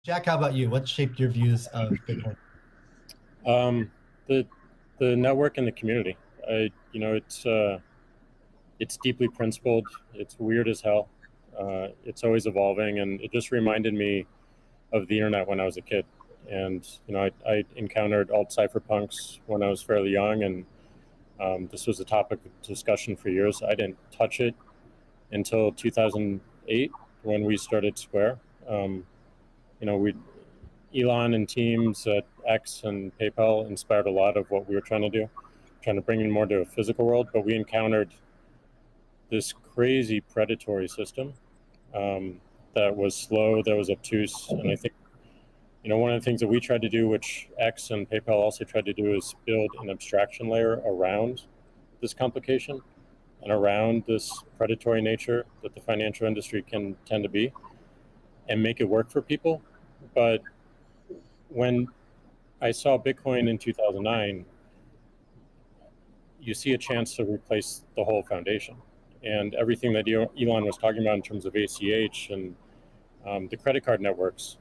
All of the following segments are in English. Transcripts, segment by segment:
Jack, how about you? What shaped your views of Bitcoin? Um, the the network and the community. It's deeply principled. It's weird as hell. It's always evolving, and it just reminded me of the internet when I was a kid. And I encountered alt cypherpunks when I was fairly young, and this was a topic of discussion for years. I didn't touch it until 2008 when we started Square. Um, we Elon and teams at X and PayPal inspired a lot of what we were trying to do, trying to bring in more to a physical world. But we encountered this crazy predatory system that was slow, that was obtuse, and I think one of the things that we tried to do, which X and PayPal also tried to do, is build an abstraction layer around this complication and around this predatory nature that the financial industry can tend to be, and make it work for people. But when I saw Bitcoin in 2009, you see a chance to replace the whole foundation. And everything that Elon was talking about in terms of ACH and the credit card networks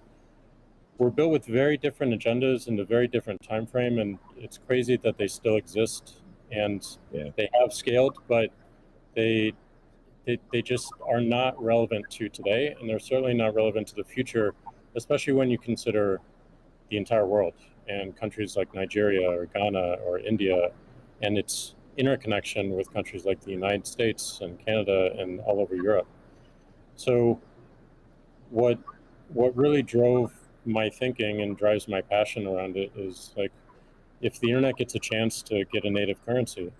were built with very different agendas in a very different time frame. And it's crazy that they still exist. And they have scaled, but they just are not relevant to today. And they're certainly not relevant to the future, especially when you consider the entire world and countries like Nigeria or Ghana or India, and its interconnection with countries like the United States and Canada and all over Europe. So what really drove my thinking and drives my passion around it is, like, if the internet gets a chance to get a native currency,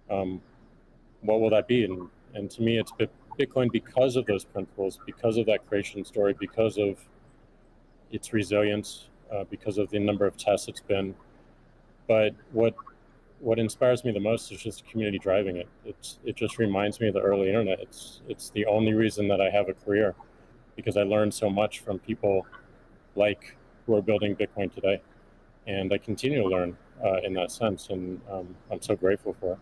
what will that be? And to me, it's Bitcoin, because of those principles, because of that creation story, because of its resilience, because of the number of tests it's been. But what inspires me the most is just community driving it. It just reminds me of the early internet. It's the only reason that I have a career, because I learned so much from people like who are building Bitcoin today, and I continue to learn in that sense, and I'm so grateful for it.